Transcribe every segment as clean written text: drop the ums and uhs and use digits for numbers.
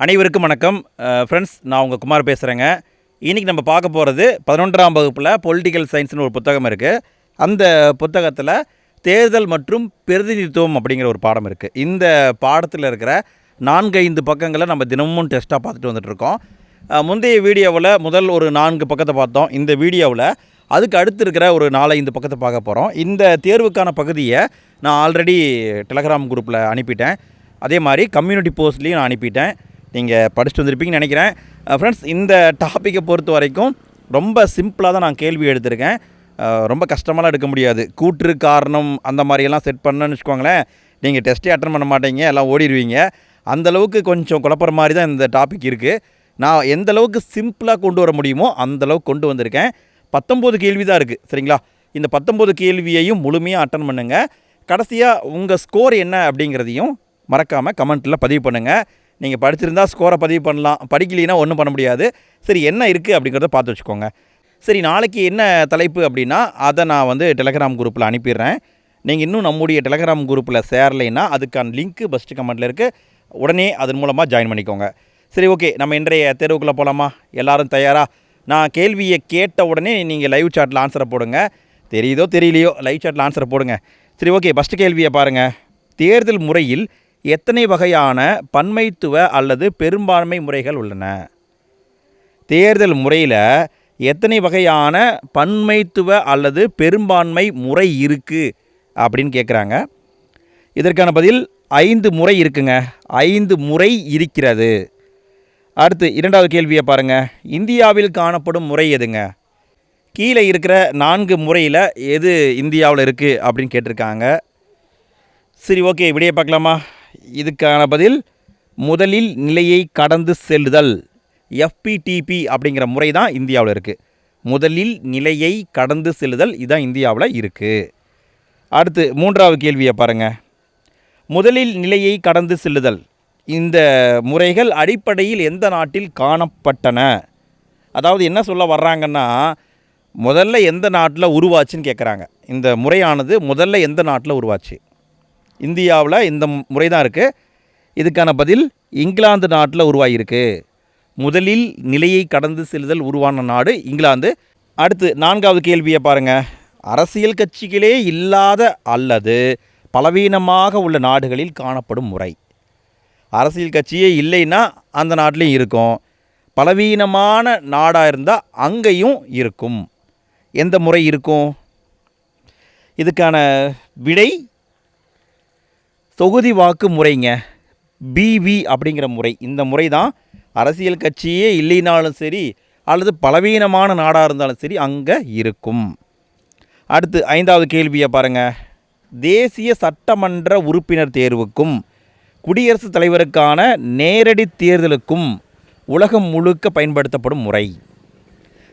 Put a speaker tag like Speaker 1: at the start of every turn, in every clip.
Speaker 1: அனைவருக்கும் வணக்கம். ஃப்ரெண்ட்ஸ், நான் உங்கள் குமார் பேசுகிறேங்க. இன்றைக்கி நம்ம பார்க்க போகிறது 11ஆம் வகுப்பில் பொலிட்டிக்கல் சயின்ஸ்னு ஒரு புத்தகம் இருக்குது. அந்த புத்தகத்தில் தேர்தல் மற்றும் பிரதிநிதித்துவம் அப்படிங்கிற ஒரு பாடம் இருக்குது. இந்த பாடத்தில் இருக்கிற 4-5 பக்கங்களை நம்ம தினமும் டெஸ்ட்டாக பார்த்துட்டு வந்துட்டுருக்கோம். முந்தைய வீடியோவில் முதல் ஒரு 4 பக்கத்தை பார்த்தோம். இந்த வீடியோவில் அதுக்கு அடுத்து இருக்கிற ஒரு 4-5 பக்கத்தை பார்க்க போகிறோம். இந்த தேர்வுக்கான பகுதியை நான் ஆல்ரெடி டெலகிராம் குரூப்பில் அனுப்பிட்டேன். அதே மாதிரி கம்யூனிட்டி போஸ்ட்லேயும் நான் அனுப்பிட்டேன். நீங்கள் படிச்சுட்டு வந்திருப்பீங்கன்னு நினைக்கிறேன். ஃப்ரெண்ட்ஸ், இந்த டாப்பிக்கை பொறுத்த வரைக்கும் ரொம்ப சிம்பிளாக தான் நான் கேள்வி எடுத்திருக்கேன். ரொம்ப கஷ்டமாலாம் எடுக்க முடியாது. கூற்று காரணம் அந்த மாதிரியெல்லாம் செட் பண்ணணும்னு வச்சுக்கோங்களேன், நீங்கள் டெஸ்ட்டே அட்டன் பண்ண மாட்டீங்க, எல்லாம் ஓடிடுவீங்க. அந்தளவுக்கு கொஞ்சம் குழப்பற மாதிரி தான் இந்த டாபிக் இருக்குது. நான் எந்தளவுக்கு சிம்பிளாக கொண்டு வர முடியுமோ அந்தளவுக்கு கொண்டு வந்திருக்கேன். 19 கேள்வி தான் இருக்குது, சரிங்களா? இந்த 19 கேள்வியையும் முழுமையாக அட்டன் பண்ணுங்கள். கடைசியாக உங்கள் ஸ்கோர் என்ன அப்படிங்கிறதையும் மறக்காமல் கமெண்ட்டில் பதிவு பண்ணுங்கள். நீங்கள் படிச்சிருந்தால் ஸ்கோரை பதிவு பண்ணலாம், படிக்கலைன்னா ஒன்றும் பண்ண முடியாது. சரி, என்ன இருக்குது அப்படிங்கிறத பார்த்து வச்சுக்கோங்க. சரி, நாளைக்கு என்ன தலைப்பு அப்படின்னா அதை நான் டெலகிராம் குரூப்பில் அனுப்பிடுறேன். நீங்கள் இன்னும் நம்முடைய டெலகிராம் குரூப்பில் சேரலைன்னா அதுக்கான லிங்க்கு ஃபஸ்ட்டு கமெண்ட்டில் இருக்குது. உடனே அதன் மூலமாக ஜாயின் பண்ணிக்கோங்க. சரி, ஓகே, நம்ம இன்றைய தேர்வுக்குள்ளே போகலாமா? எல்லோரும் தயாரா? நான் கேள்வியை கேட்ட உடனே நீங்கள் லைவ் சாட்டில் ஆன்சரை போடுங்க. தெரியுதோ தெரியலையோ, லைவ் சாட்டில் ஆன்சரை போடுங்க. சரி, ஓகே, ஃபஸ்ட்டு கேள்வியை பாருங்கள். தேர்தல் முறையில் எத்தனை வகையான பன்மைத்துவ அல்லது பெரும்பான்மை முறைகள் உள்ளன? தேர்தல் முறையில் எத்தனை வகையான பன்மைத்துவ அல்லது பெரும்பான்மை முறை இருக்குது அப்படின்னு கேட்குறாங்க. இதற்கான பதில் 5 முறை இருக்குங்க. 5 முறை இருக்கிறது. அடுத்து 2வது கேள்வியை பாருங்கள். இந்தியாவில் காணப்படும் முறை எதுங்க? கீழே இருக்கிற 4 முறையில் எது இந்தியாவில் இருக்குது அப்படின்னு கேட்டிருக்காங்க. சரி, ஓகே, விடையை பார்க்கலாமா? இதுக்கான பதில் முதலில் நிலையை கடந்து செல்லுதல், FPTP அப்படிங்கிற முறை தான் இந்தியாவில் இருக்குது. முதலில் நிலையை கடந்து செல்லுதல் இதுதான் இந்தியாவில் இருக்குது. அடுத்து 3வது கேள்வியை பாருங்கள். முதலில் நிலையை கடந்து செல்லுதல் இந்த முறைகள் அடிப்படையில் எந்த நாட்டில் காணப்பட்டன? அதாவது என்ன சொல்ல வர்றாங்கன்னா, முதல்ல எந்த நாட்டில் உருவாச்சுன்னு கேட்குறாங்க. இந்த முறையானது முதல்ல எந்த நாட்டில் உருவாச்சு? இந்தியாவில் இந்த முறை தான் இருக்குது. இதுக்கான பதில் இங்கிலாந்து நாட்டில் உருவாகியிருக்கு. முதலில் நிலையை கடந்து செல்லுதல் உருவான நாடு இங்கிலாந்து. அடுத்து 4வது கேள்வியை பாருங்கள். அரசியல் கட்சிகளே இல்லாத அல்லது பலவீனமாக உள்ள நாடுகளில் காணப்படும் முறை. அரசியல் கட்சியே இல்லைன்னா அந்த நாட்டிலையும் இருக்கும். பலவீனமான நாடாக இருந்தால் அங்கேயும் இருக்கும். எந்த முறை இருக்கும்? இதுக்கான விடை தொகுதி வாக்கு முறைங்க. BV அப்படிங்கிற முறை. இந்த முறை தான் அரசியல் கட்சியே இல்லைனாலும் சரி அல்லது பலவீனமான நாடாக இருந்தாலும் சரி அங்கே இருக்கும். அடுத்து 5வது கேள்வியை பாருங்கள். தேசிய சட்டமன்ற உறுப்பினர் தேர்வுக்கும் குடியரசுத் தலைவருக்கான நேரடி தேர்தலுக்கும் உலகம் முழுக்க பயன்படுத்தப்படும் முறை.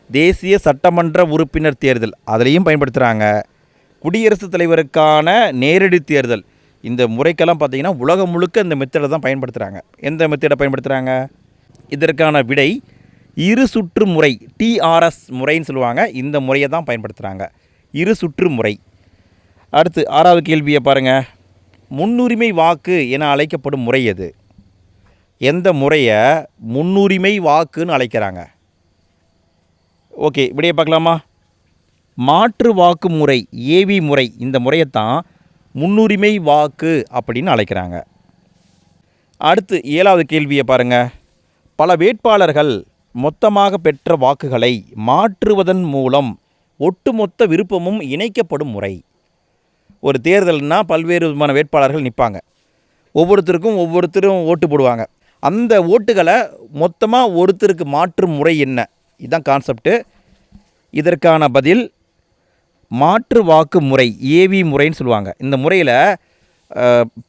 Speaker 1: தேசிய சட்டமன்ற உறுப்பினர் தேர்தல் அதிலையும் பயன்படுத்துகிறாங்க. குடியரசுத் தலைவருக்கான நேரடி தேர்தல் இந்த முறைக்கெல்லாம் பார்த்திங்கன்னா உலகம் முழுக்க இந்த மெத்தடை தான் பயன்படுத்துகிறாங்க. எந்த மெத்தடை பயன்படுத்துகிறாங்க? இதற்கான விடை இரு சுற்று முறை, TRS முறைன்னு சொல்லுவாங்க. இந்த முறையை தான் பயன்படுத்துகிறாங்க, இரு சுற்று முறை. அடுத்து 6வது கேள்வியை பாருங்கள். முன்னுரிமை வாக்கு என அழைக்கப்படும் முறை எது? எந்த முறையை முன்னுரிமை வாக்குன்னு அழைக்கிறாங்க? ஓகே, இப்படியே பார்க்கலாமா? மாற்று வாக்கு முறை, AV முறை. இந்த முறையைத்தான் முன்னுரிமை வாக்கு அப்படின்னு அழைக்கிறாங்க. அடுத்து 7வது கேள்வியை பாருங்கள். பல வேட்பாளர்கள் மொத்தமாக பெற்ற வாக்குகளை மாற்றுவதன் மூலம் ஒட்டுமொத்த விருப்பமும் இணைக்கப்படும் முறை. ஒரு தேர்தல்னால் பல்வேறு விதமான வேட்பாளர்கள் நிற்பாங்க. ஒவ்வொருத்தரும் ஓட்டு போடுவாங்க. அந்த ஓட்டுகளை மொத்தமாக ஒருத்தருக்கு மாற்றும் முறை என்ன? இதுதான் கான்செப்டு. இதற்கான பதில் மாற்று வாக்கு முறை, AV முறைன்னு சொல்லுவாங்க. இந்த முறையில்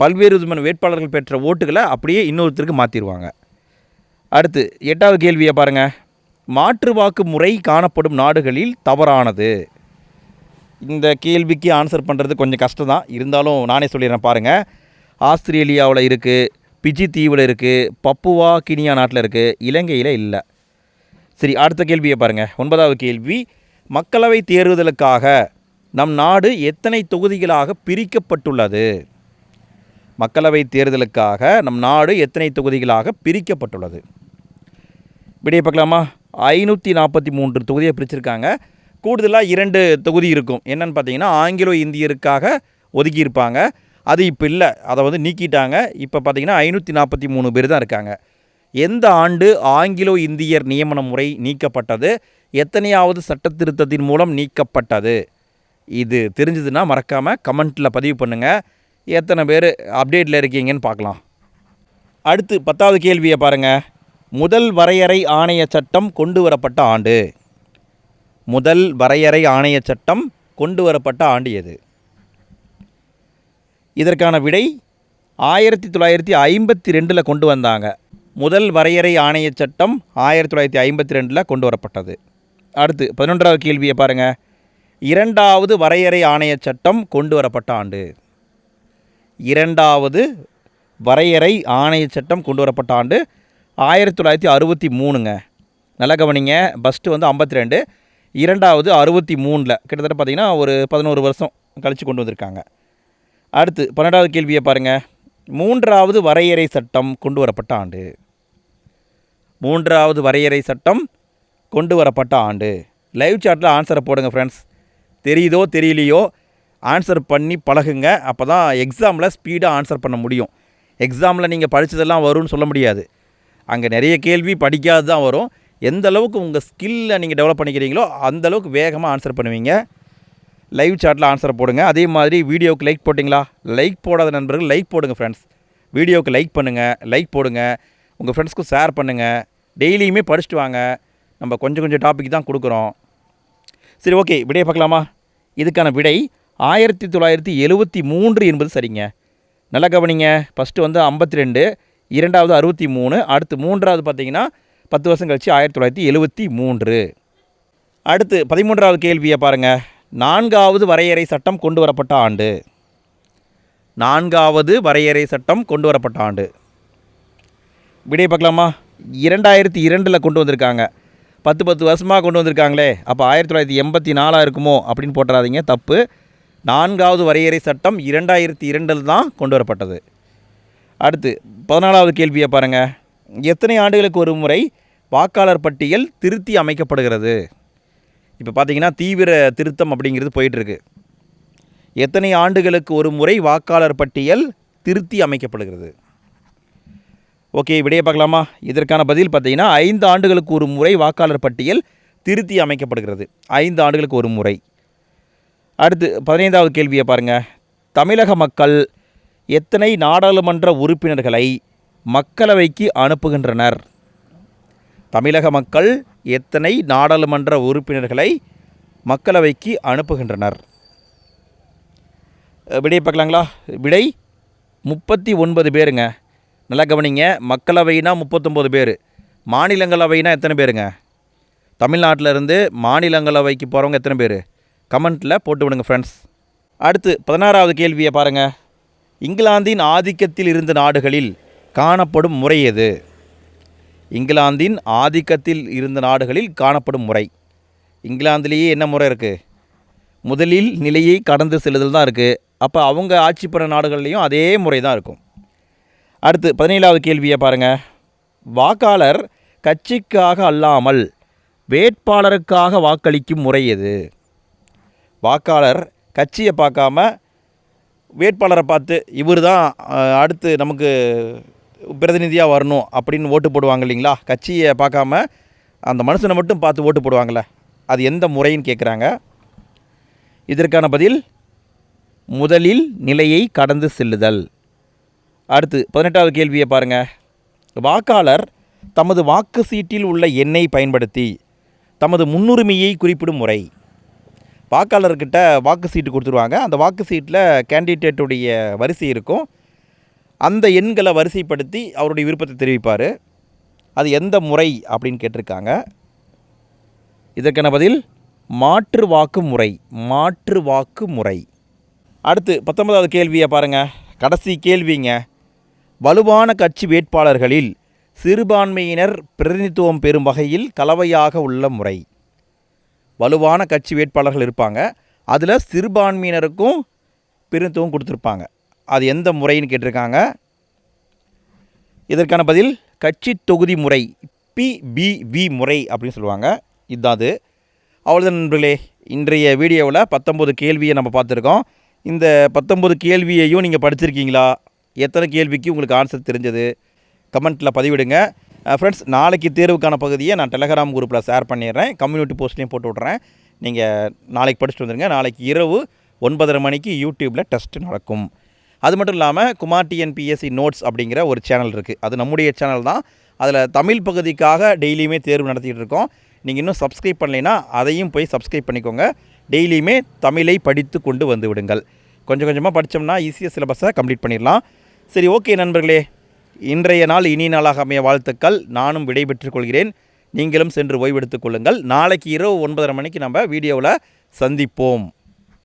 Speaker 1: பல்வேறு விதமான வேட்பாளர்கள் பெற்ற ஓட்டுகளை அப்படியே இன்னொருத்தருக்கு மாற்றிடுவாங்க. அடுத்து 8வது கேள்வியை பாருங்கள். மாற்று வாக்கு முறை காணப்படும் நாடுகளில் தவறானது. இந்த கேள்விக்கு ஆன்சர் பண்ணுறது கொஞ்சம் கஷ்டம் தான், இருந்தாலும் நானே சொல்லிடுறேன் பாருங்கள். ஆஸ்திரேலியாவில் இருக்குது, பிஜி தீவில் இருக்குது, பப்புவா கினியா நாட்டில் இருக்குது, இலங்கையில் இல்லை. சரி, அடுத்த கேள்வியை பாருங்கள். 9வது கேள்வி. மக்களவை தேர்தலுக்காக நம் நாடு எத்தனை தொகுதிகளாக பிரிக்கப்பட்டுள்ளது? மக்களவை தேர்தலுக்காக நம் நாடு எத்தனை தொகுதிகளாக பிரிக்கப்பட்டுள்ளது? விடையை பார்க்கலாமா? 543 தொகுதியை பிரிச்சிருக்காங்க. கூடுதலாக 2 தொகுதி இருக்கும். என்னென்னு பார்த்தீங்கன்னா, ஆங்கிலோ இந்தியருக்காக ஒதுக்கியிருப்பாங்க. அது இப்போ இல்லை, அதை நீக்கிட்டாங்க. இப்போ பார்த்தீங்கன்னா 543 பேர் தான் இருக்காங்க. எந்த ஆண்டு ஆங்கிலோ இந்தியர் நியமன முறை நீக்கப்பட்டது? எத்தனையாவது சட்ட திருத்தத்தின் மூலம் நீக்கப்பட்டது? இது தெரிஞ்சதுன்னா மறக்காமல் கமெண்ட்டில் பதிவு பண்ணுங்கள். எத்தனை பேர் அப்டேட்டில் இருக்கீங்கன்னு பார்க்கலாம். அடுத்து 10வது கேள்வியை பாருங்கள். முதல் வரையறை ஆணைய சட்டம் கொண்டு வரப்பட்ட ஆண்டு. முதல் வரையறை ஆணைய சட்டம் கொண்டு வரப்பட்ட ஆண்டு எது? இதற்கான விடை 1952 கொண்டு வந்தாங்க. முதல் வரையறை ஆணைய சட்டம் 1952 கொண்டு வரப்பட்டது. அடுத்து 11வது கேள்வியை பாருங்கள். இரண்டாவது வரையறை ஆணைய சட்டம் கொண்டு வரப்பட்ட ஆண்டு. இரண்டாவது வரையறை ஆணைய சட்டம் கொண்டு வரப்பட்ட ஆண்டு 1963ங்க. நல்லா கவனிங்க. ஃபஸ்ட்டு 52, இரண்டாவது 63. கிட்டத்தட்ட பார்த்திங்கன்னா ஒரு 11 வருஷம் கழித்து கொண்டு வந்திருக்காங்க. அடுத்து 12வது கேள்வியை பாருங்கள். மூன்றாவது வரையறை சட்டம் கொண்டு வரப்பட்ட ஆண்டு. மூன்றாவது வரையறை சட்டம் கொண்டு வரப்பட்ட ஆண்டு. லைவ் சாட்டில் ஆன்சரை போடுங்க ஃப்ரெண்ட்ஸ். தெரியுதோ தெரியலையோ ஆன்சர் பண்ணி பழகுங்க. அப்போ தான் எக்ஸாமில் ஸ்பீடாக ஆன்சர் பண்ண முடியும். எக்ஸாமில் நீங்கள் படித்ததெல்லாம் வரும்னு சொல்ல முடியாது. அங்கே நிறைய கேள்வி படிக்காது தான் வரும். எந்த அளவுக்கு உங்கள் ஸ்கில்லை நீங்கள் டெவலப் பண்ணிக்கிறீங்களோ அந்தளவுக்கு வேகமாக ஆன்சர் பண்ணுவீங்க. லைவ் சாட்டில் ஆன்சரை போடுங்க. அதே மாதிரி வீடியோவுக்கு லைக் போட்டிங்களா? லைக் போடாத நண்பர்கள் லைக் போடுங்க ஃப்ரெண்ட்ஸ். வீடியோவுக்கு லைக் பண்ணுங்கள், லைக் போடுங்க, உங்கள் ஃப்ரெண்ட்ஸ்க்கும் ஷேர் பண்ணுங்கள். டெய்லியுமே படிச்சுட்டு வாங்க. நம்ம கொஞ்சம் டாபிக் தான் கொடுக்குறோம். சரி, ஓகே, விடையை பார்க்கலாமா? இதுக்கான விடை 1973 என்பது சரிங்க. நல்லா கவனிங்க. ஃபஸ்ட்டு 52, இரண்டாவது 63, அடுத்து மூன்றாவது பார்த்திங்கன்னா 10 வருஷம் கழிச்சு 1973. அடுத்து 13வது கேள்வியை பாருங்கள். நான்காவது வரையறை சட்டம் கொண்டு வரப்பட்ட ஆண்டு. நான்காவது வரையறை சட்டம் கொண்டு வரப்பட்ட ஆண்டு. விடையை பார்க்கலாமா? 2002 கொண்டு வந்திருக்காங்க. 10 வருஷமாக கொண்டு வந்திருக்காங்களே, அப்போ 1984 இருக்குமோ அப்படின்னு போட்டுறாதீங்க, தப்பு. நான்காவது வரையறை சட்டம் 2002 தான் கொண்டு வரப்பட்டது. அடுத்து 14வது கேள்வியை பாருங்கள். எத்தனை ஆண்டுகளுக்கு ஒரு முறை வாக்காளர் பட்டியல் திருத்தி அமைக்கப்படுகிறது? இப்போ பார்த்தீங்கன்னா தீவிர திருத்தம் அப்படிங்கிறது போயிட்டுருக்கு. எத்தனை ஆண்டுகளுக்கு ஒரு முறை வாக்காளர் பட்டியல் திருத்தி அமைக்கப்படுகிறது? ஓகே, விடையை பார்க்கலாமா? இதற்கான பதில் பார்த்தீங்கன்னா 5 ஆண்டுகளுக்கு ஒரு முறை வாக்காளர் பட்டியல் திருத்தி அமைக்கப்படுகிறது. 5 ஆண்டுகளுக்கு ஒரு முறை. அடுத்து 15வது கேள்வியை பாருங்கள். தமிழக மக்கள் எத்தனை நாடாளுமன்ற உறுப்பினர்களை மக்களவைக்கு அனுப்புகின்றனர்? தமிழக மக்கள் எத்தனை நாடாளுமன்ற உறுப்பினர்களை மக்களவைக்கு அனுப்புகின்றனர்? விடையை பார்க்கலாங்களா? விடை 39 பேருங்க. நல்லா கவனிங்க. மக்களவைனா 39 பேர். மாநிலங்களவைனா எத்தனை பேருங்க? தமிழ்நாட்டில் இருந்து மாநிலங்களவைக்கு போகிறவங்க எத்தனை பேர்? கமெண்ட்டில் போட்டு விடுங்க ஃப்ரெண்ட்ஸ். அடுத்து 16வது கேள்வியை பாருங்கள். இங்கிலாந்தின் ஆதிக்கத்தில் இருந்த நாடுகளில் காணப்படும் முறை எது? இங்கிலாந்தின் ஆதிக்கத்தில் இருந்த நாடுகளில் காணப்படும் முறை. இங்கிலாந்துலேயே என்ன முறை இருக்குது? முதலில் நிலையை கடந்து செல்லுதல் தான் இருக்குது. அப்போ அவங்க ஆட்சி பண்ண நாடுகள்லேயும் அதே முறை தான் இருக்கும். அடுத்து 17வது கேள்வியை பாருங்கள். வாக்காளர் கட்சிக்காக அல்லாமல் வேட்பாளருக்காக வாக்களிக்கும் முறை எது? வாக்காளர் கட்சியை பார்க்காம வேட்பாளரை பார்த்து இவர் தான் அடுத்து நமக்கு பிரதிநிதியாக வரணும் அப்படின்னு ஓட்டு போடுவாங்க இல்லைங்களா? கட்சியை பார்க்காம அந்த மனுஷனை மட்டும் பார்த்து ஓட்டு போடுவாங்களே, அது எந்த முறைன்னு கேட்குறாங்க. இதற்கான பதில் முதலில் நிலையை கடந்து செல்லுதல். அடுத்து 18வது கேள்வியை பாருங்கள். வாக்காளர் தமது வாக்கு சீட்டில் உள்ள எண்ணை பயன்படுத்தி தமது முன்னுரிமையை குறிப்பிடும் முறை. வாக்காளர்கிட்ட வாக்கு சீட்டு கொடுத்துருவாங்க. அந்த வாக்கு சீட்டில் கேண்டிடேட்டுடைய வரிசை இருக்கும். அந்த எண்களை வரிசைப்படுத்தி அவருடைய விருப்பத்தை தெரிவிப்பார். அது எந்த முறை அப்படின்னு கேட்டிருக்காங்க. இதற்கான பதில் மாற்று வாக்கு முறை. மாற்று வாக்கு முறை. அடுத்து 19வது கேள்வியை பாருங்கள். கடைசி கேள்விங்க. வலுவான கட்சி வேட்பாளர்களில் சிறுபான்மையினர் பிரதிநிதித்துவம் பெறும் வகையில் கலவையாக உள்ள முறை. வலுவான கட்சி வேட்பாளர்கள் இருப்பாங்க, அதில் சிறுபான்மையினருக்கும் பிரதிநிதித்துவம் கொடுத்துருப்பாங்க. அது எந்த முறைன்னு கேட்டிருக்காங்க. இதற்கான பதில் கட்சி தொகுதி முறை, PBV முறை அப்படின்னு சொல்லுவாங்க. இதுதான் அது. அவ்வளோதான் நண்பர்களே, இன்றைய வீடியோவில் 19 கேள்வியை நம்ம பார்த்துருக்கோம். இந்த 19 கேள்வியையும் நீங்கள் படிச்சிருக்கீங்களா? எத்தனை கேள்விக்கு உங்களுக்கு ஆன்சர் தெரிஞ்சது? கமெண்ட்டில் பதிவிடுங்க. ஃப்ரெண்ட்ஸ், நாளைக்கு தேர்வுக்கான பகுதியை நான் டெலகிராம் குரூப்பில் ஷேர் பண்ணிடுறேன். கம்யூனிட்டி போஸ்ட்லேயும் போட்டு விட்றேன். நீங்கள் நாளைக்கு படிச்சுட்டு வந்துடுங்க. நாளைக்கு இரவு 9:30 மணிக்கு யூடியூப்பில் டெஸ்ட் நடக்கும். அது மட்டும் இல்லாமல் குமார் TNPSC நோட்ஸ் அப்படிங்கிற ஒரு சேனல் இருக்குது. அது நம்முடைய சேனல் தான். அதில் தமிழ் பகுதிக்காக டெய்லியுமே தேர்வு நடத்திக்கிட்டு இருக்கோம். நீங்கள் இன்னும் சப்ஸ்கிரைப் பண்ணலைன்னா அதையும் போய் சப்ஸ்கிரைப் பண்ணிக்கோங்க. டெய்லியுமே தமிழை படித்து கொண்டு வந்து விடுங்கள். கொஞ்சம் கொஞ்சமாக படித்தோம்னா ஈஸியாக சிலபஸை கம்ப்ளீட் பண்ணிடலாம். சரி, ஓகே நண்பர்களே, இன்றைய நாள் இனிய நாளாக அமைய வாழ்த்துக்கள். நானும் விடைபெற்றுக் கொள்கிறேன். நீங்களும் சென்று ஓய்வெடுத்துக் கொள்ளுங்கள். நாளைக்கு இரவு 9:30 மணிக்கு நம்ம வீடியோவில் சந்திப்போம்.